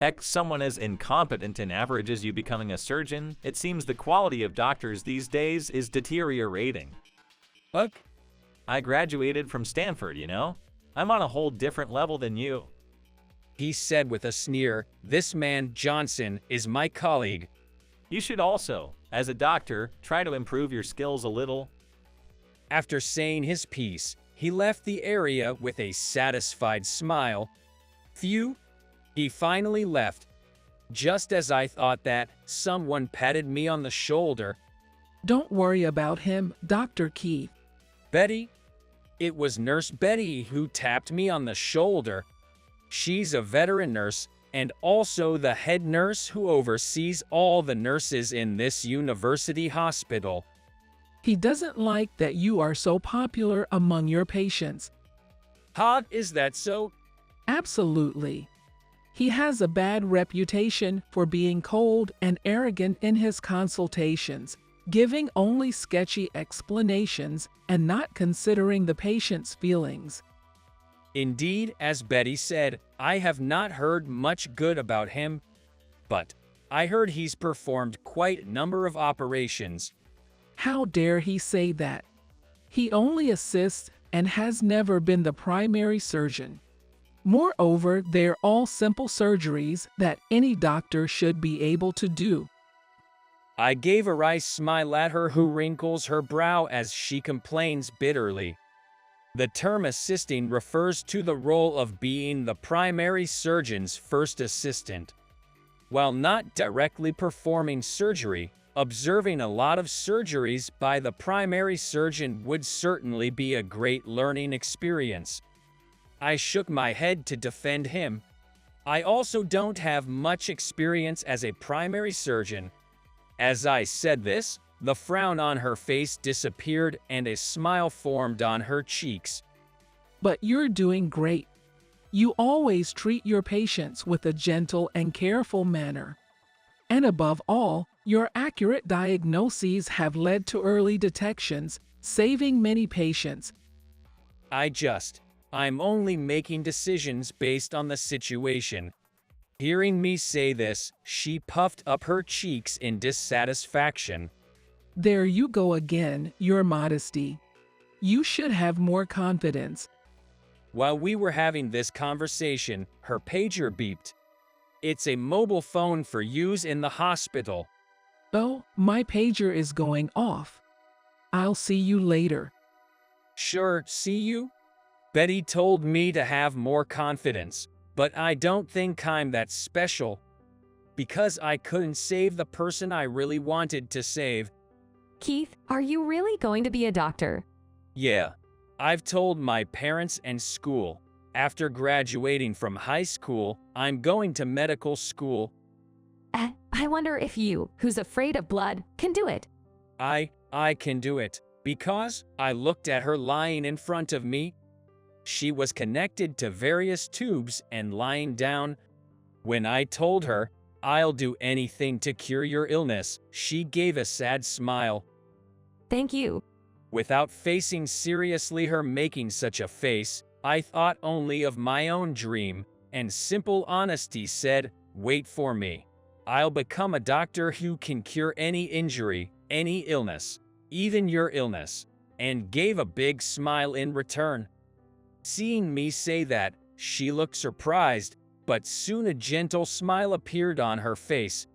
Heck, someone as incompetent and average as you becoming a surgeon, it seems the quality of doctors these days is deteriorating. Look, I graduated from Stanford, you know? I'm on a whole different level than you. He said with a sneer. This man, Johnson, is my colleague. You should also, as a doctor, try to improve your skills a little. After saying his piece, he left the area with a satisfied smile. Phew! He finally left. Just as I thought that, someone patted me on the shoulder. Don't worry about him, Dr. Keith. Betty? It was Nurse Betty who tapped me on the shoulder. She's a veteran nurse and also the head nurse who oversees all the nurses in this university hospital. He doesn't like that you are so popular among your patients. Ha, is that so? Absolutely. He has a bad reputation for being cold and arrogant in his consultations, giving only sketchy explanations and not considering the patient's feelings. Indeed, as Betty said, I have not heard much good about him, but I heard he's performed quite a number of operations. How dare he say that? He only assists and has never been the primary surgeon. Moreover, they're all simple surgeries that any doctor should be able to do. I gave a wry smile at her, who wrinkles her brow as she complains bitterly. The term assisting refers to the role of being the primary surgeon's first assistant. While not directly performing surgery, observing a lot of surgeries by the primary surgeon would certainly be a great learning experience. I shook my head to defend him. I also don't have much experience as a primary surgeon. As I said this, the frown on her face disappeared and a smile formed on her cheeks. But you're doing great. You always treat your patients with a gentle and careful manner. And above all, your accurate diagnoses have led to early detections, saving many patients. I'm only making decisions based on the situation. Hearing me say this, she puffed up her cheeks in dissatisfaction. There you go again, your modesty. You should have more confidence. While we were having this conversation, her pager beeped. It's a mobile phone for use in the hospital. Oh, my pager is going off. I'll see you later. Sure, see you? Betty told me to have more confidence, but I don't think I'm that special. Because I couldn't save the person I really wanted to save. Keith, are you really going to be a doctor? Yeah, I've told my parents and school. After graduating from high school, I'm going to medical school. I wonder if you, who's afraid of blood, can do it. I can do it, because I looked at her lying in front of me. She was connected to various tubes and lying down. When I told her, I'll do anything to cure your illness, she gave a sad smile. Thank you. Without facing seriously her making such a face, I thought only of my own dream, and simple honesty said, wait for me. I'll become a doctor who can cure any injury, any illness, even your illness, and gave a big smile in return. Seeing me say that, she looked surprised, but soon a gentle smile appeared on her face.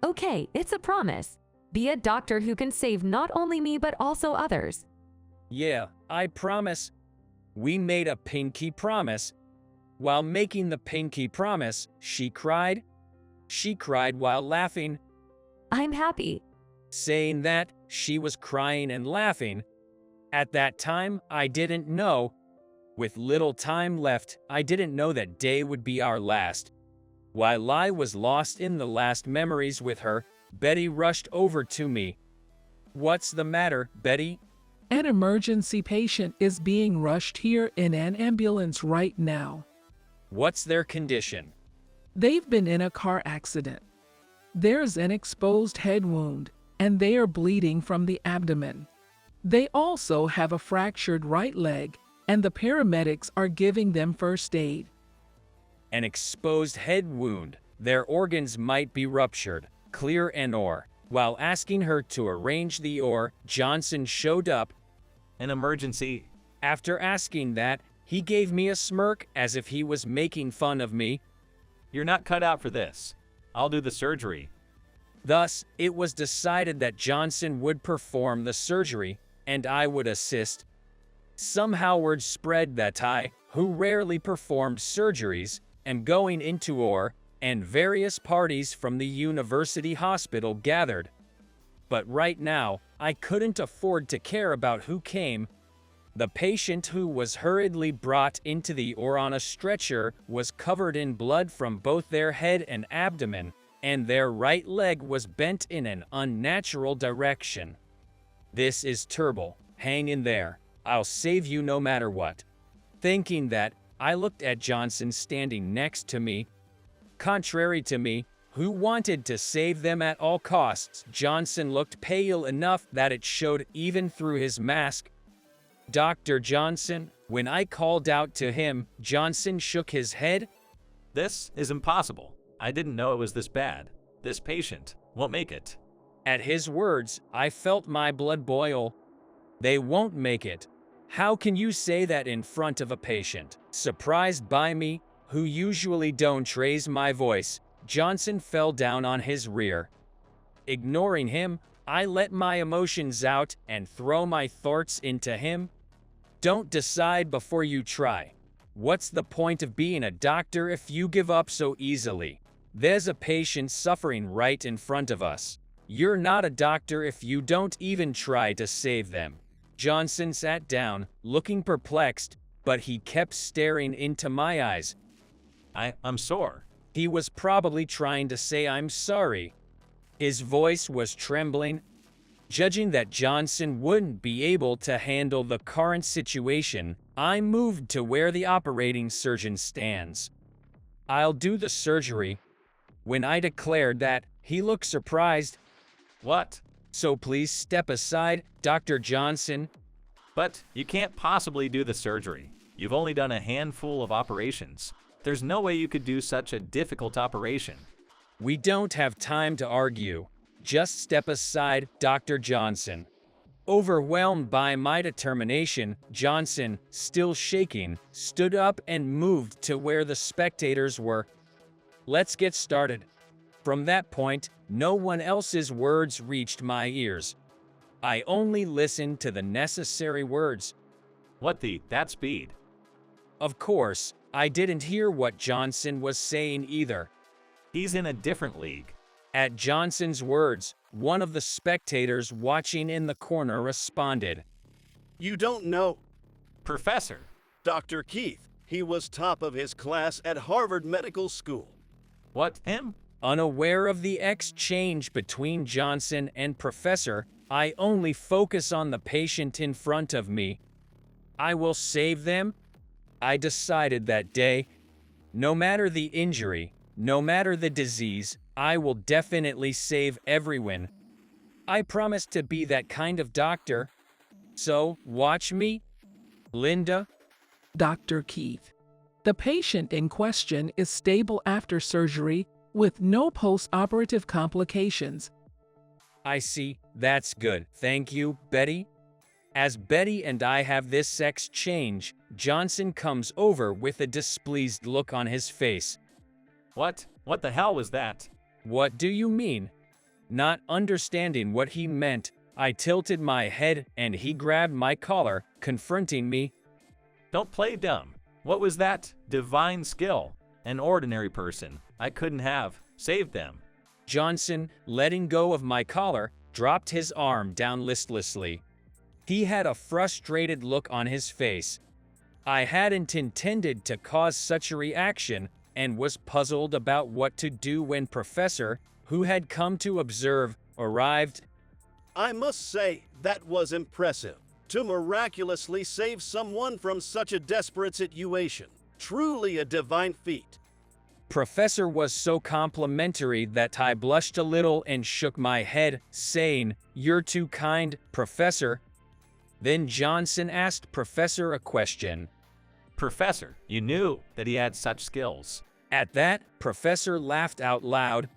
Okay, it's a promise. Be a doctor who can save not only me but also others. Yeah, I promise. We made a pinky promise. While making the pinky promise, she cried. She cried while laughing. I'm happy. Saying that, she was crying and laughing. At that time, I didn't know. With little time left, I didn't know that day would be our last. While I was lost in the last memories with her, Betty rushed over to me. What's the matter, Betty? An emergency patient is being rushed here in an ambulance right now. What's their condition? They've been in a car accident. There's an exposed head wound, and they are bleeding from the abdomen. They also have a fractured right leg, and the paramedics are giving them first aid. An exposed head wound. Their organs might be ruptured, clear an oar. While asking her to arrange the oar, Johnson showed up. An emergency. After asking that, he gave me a smirk as if he was making fun of me. You're not cut out for this. I'll do the surgery. Thus, it was decided that Johnson would perform the surgery, and I would assist. Somehow word spread that I, who rarely performed surgeries, am going into OR, and various parties from the university hospital gathered. But right now, I couldn't afford to care about who came. The patient who was hurriedly brought into the OR on a stretcher was covered in blood from both their head and abdomen, and their right leg was bent in an unnatural direction. This is terrible. Hang in there. I'll save you no matter what. Thinking that, I looked at Johnson standing next to me. Contrary to me, who wanted to save them at all costs, Johnson looked pale enough that it showed even through his mask. Dr. Johnson, when I called out to him, Johnson shook his head. This is impossible. I didn't know it was this bad. This patient won't make it. At his words, I felt my blood boil. They won't make it. How can you say that in front of a patient? Surprised by me, who usually don't raise my voice, Johnson fell down on his rear. Ignoring him, I let my emotions out and throw my thoughts into him. Don't decide before you try. What's the point of being a doctor if you give up so easily? There's a patient suffering right in front of us. You're not a doctor if you don't even try to save them. Johnson sat down, looking perplexed, but he kept staring into my eyes. I'm sore. He was probably trying to say I'm sorry. His voice was trembling. Judging that Johnson wouldn't be able to handle the current situation, I moved to where the operating surgeon stands. I'll do the surgery. When I declared that, he looked surprised. What? So please step aside, Dr. Johnson. But you can't possibly do the surgery. You've only done a handful of operations. There's no way you could do such a difficult operation. We don't have time to argue. Just step aside, Dr. Johnson. Overwhelmed by my determination, Johnson, still shaking, stood up and moved to where the spectators were. Let's get started. From that point, no one else's words reached my ears. I only listened to the necessary words. That speed? Of course, I didn't hear what Johnson was saying either. He's in a different league. At Johnson's words, one of the spectators watching in the corner responded. You don't know Professor. Dr. Keith. He was top of his class at Harvard Medical School. What, him? Unaware of the exchange between Johnson and Professor, I only focus on the patient in front of me. I will save them. I decided that day. No matter the injury, no matter the disease, I will definitely save everyone. I promise to be that kind of doctor. So, watch me. Linda. Dr. Keith. The patient in question is stable after surgery with no post-operative complications. I see. That's good. Thank you, Betty. As Betty and I have this exchange, Johnson comes over with a displeased look on his face. What the hell was that? What do you mean? Not understanding what he meant, I tilted my head and he grabbed my collar, confronting me. Don't play dumb. What was that? Divine skill. An ordinary person. I couldn't have saved them. Johnson, letting go of my collar, dropped his arm down listlessly. He had a frustrated look on his face. I hadn't intended to cause such a reaction and was puzzled about what to do when Professor, who had come to observe, arrived. I must say, that was impressive. To miraculously save someone from such a desperate situation. Truly a divine feat. Professor was so complimentary that I blushed a little and shook my head, saying, "You're too kind, Professor." Then Johnson asked Professor a question. Professor, you knew that he had such skills. At that, Professor laughed out loud.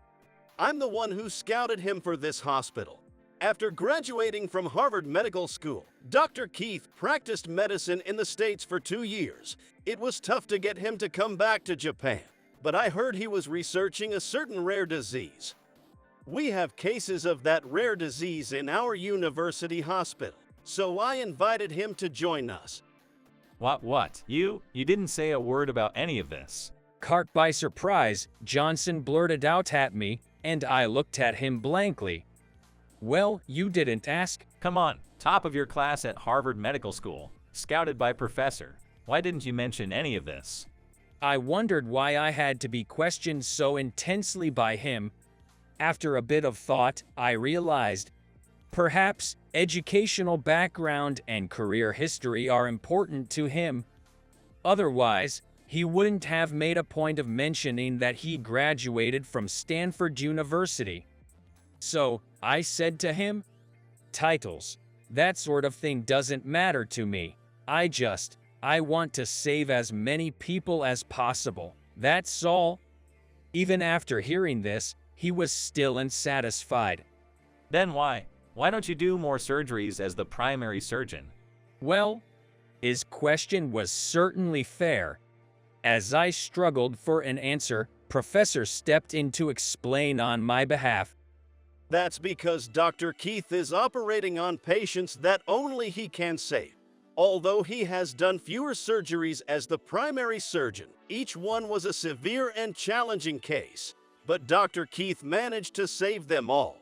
I'm the one who scouted him for this hospital. After graduating from Harvard Medical School, Dr. Keith practiced medicine in the States for 2 years. It was tough to get him to come back to Japan, but I heard he was researching a certain rare disease. We have cases of that rare disease in our university hospital, so I invited him to join us. What? You didn't say a word about any of this. Caught by surprise, Johnson blurted out at me, and I looked at him blankly. Well, you didn't ask. Come on, top of your class at Harvard Medical School, scouted by Professor. Why didn't you mention any of this? I wondered why I had to be questioned so intensely by him. After a bit of thought, I realized perhaps educational background and career history are important to him. Otherwise, he wouldn't have made a point of mentioning that he graduated from Stanford University. So, I said to him, titles, that sort of thing doesn't matter to me. I want to save as many people as possible. That's all. Even after hearing this, he was still unsatisfied. Then why? Why don't you do more surgeries as the primary surgeon? Well, his question was certainly fair. As I struggled for an answer, Professor stepped in to explain on my behalf. That's because Dr. Keith is operating on patients that only he can save. Although he has done fewer surgeries as the primary surgeon, each one was a severe and challenging case. But Dr. Keith managed to save them all.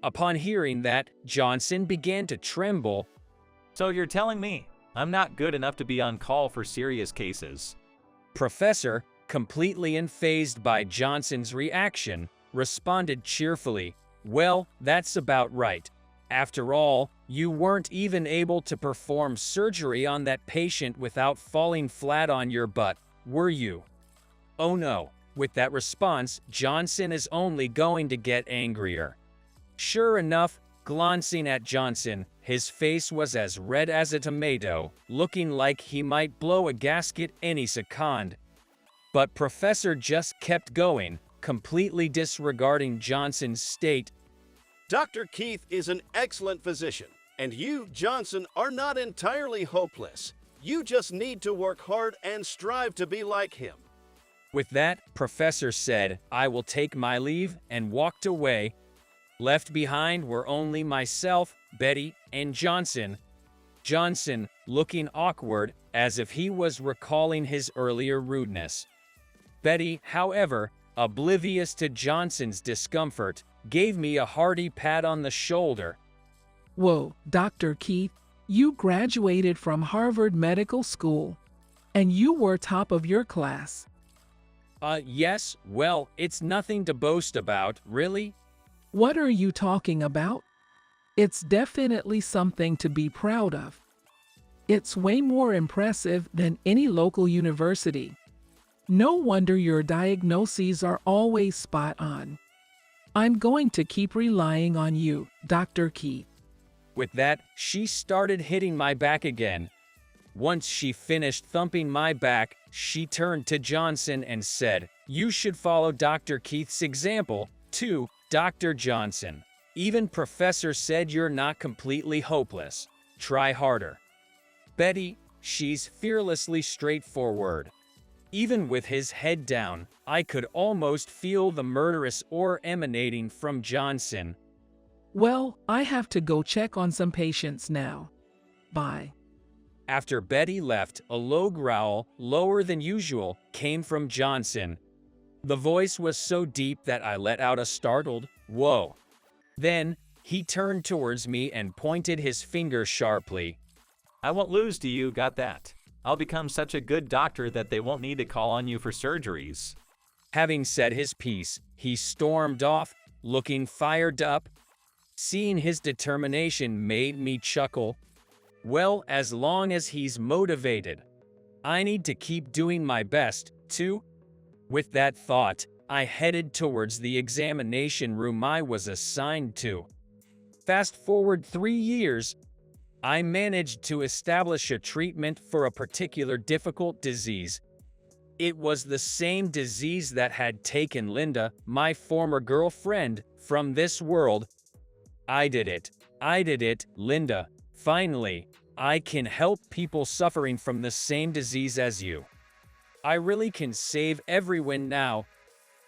Upon hearing that, Johnson began to tremble. So you're telling me I'm not good enough to be on call for serious cases? Professor, completely unfazed by Johnson's reaction, responded cheerfully, well, that's about right. After all, you weren't even able to perform surgery on that patient without falling flat on your butt, were you? Oh no. With that response, Johnson is only going to get angrier. Sure enough, glancing at Johnson, his face was as red as a tomato, looking like he might blow a gasket any second. But Professor just kept going, completely disregarding Johnson's state. Dr. Keith is an excellent physician, and you, Johnson, are not entirely hopeless. You just need to work hard and strive to be like him. With that, Professor said, I will take my leave, and walked away. Left behind were only myself, Betty, and Johnson. Johnson, looking awkward, as if he was recalling his earlier rudeness. Betty, however, oblivious to Johnson's discomfort, gave me a hearty pat on the shoulder. Whoa, Dr. Keith, you graduated from Harvard Medical School, and you were top of your class. Yes, well, it's nothing to boast about, really. What are you talking about? It's definitely something to be proud of. It's way more impressive than any local university. No wonder your diagnoses are always spot on. I'm going to keep relying on you, Dr. Keith. With that, she started hitting my back again. Once she finished thumping my back, she turned to Johnson and said, you should follow Dr. Keith's example, too, Dr. Johnson. Even Professor said you're not completely hopeless. Try harder. Betty, she's fearlessly straightforward. Even with his head down, I could almost feel the murderous aura emanating from Johnson. Well, I have to go check on some patients now. Bye. After Betty left, a low growl, lower than usual, came from Johnson. The voice was so deep that I let out a startled, whoa. Then, he turned towards me and pointed his finger sharply. I won't lose to you, got that? I'll become such a good doctor that they won't need to call on you for surgeries. Having said his piece, he stormed off, looking fired up. Seeing his determination made me chuckle. Well, as long as he's motivated. I need to keep doing my best, too. With that thought, I headed towards the examination room I was assigned to. Fast forward 3 years, I managed to establish a treatment for a particular difficult disease. It was the same disease that had taken Linda, my former girlfriend, from this world. I did it. I did it, Linda. Finally, I can help people suffering from the same disease as you. I really can save everyone now.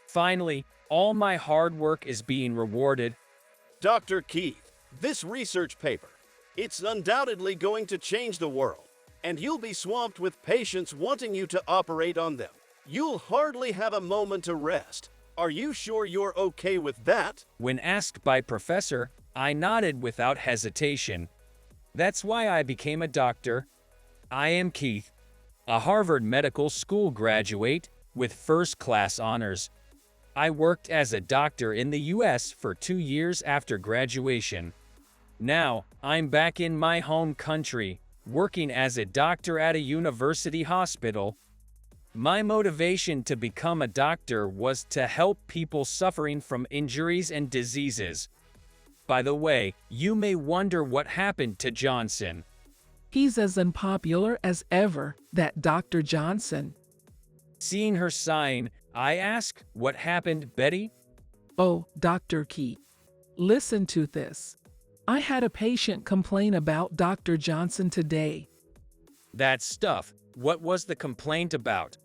Finally, all my hard work is being rewarded. Dr. Keith, this research paper, it's undoubtedly going to change the world, and you'll be swamped with patients wanting you to operate on them. You'll hardly have a moment to rest. Are you sure you're okay with that? When asked by Professor, I nodded without hesitation. That's why I became a doctor. I am Keith, a Harvard Medical School graduate with first-class honors. I worked as a doctor in the US for 2 years after graduation. Now, I'm back in my home country, working as a doctor at a university hospital. My motivation to become a doctor was to help people suffering from injuries and diseases. By the way, you may wonder what happened to Johnson. He's as unpopular as ever, that Dr. Johnson. Seeing her sighing, I asked, "What happened, Betty?" Oh, Dr. Keith. Listen to this. I had a patient complain about Dr. Johnson today. That stuff. What was the complaint about?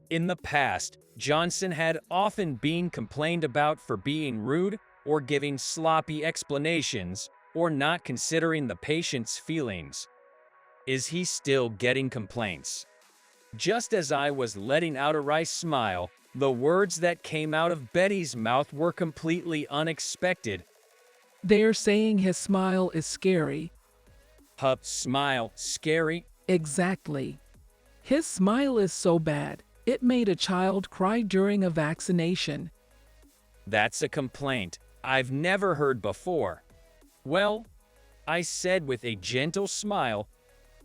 In the past, Johnson had often been complained about for being rude or giving sloppy explanations or not considering the patient's feelings. Is he still getting complaints? Just as I was letting out a wry smile, the words that came out of Betty's mouth were completely unexpected. They're saying his smile is scary. Smile, scary? Exactly. His smile is so bad, it made a child cry during a vaccination. That's a complaint I've never heard before. Well, I said with a gentle smile,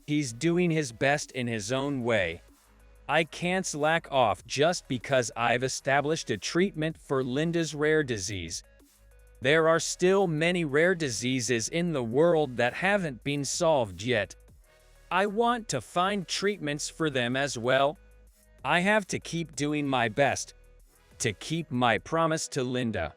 he's doing his best in his own way. I can't slack off just because I've established a treatment for Linda's rare disease. There are still many rare diseases in the world that haven't been solved yet. I want to find treatments for them as well. I have to keep doing my best to keep my promise to Linda.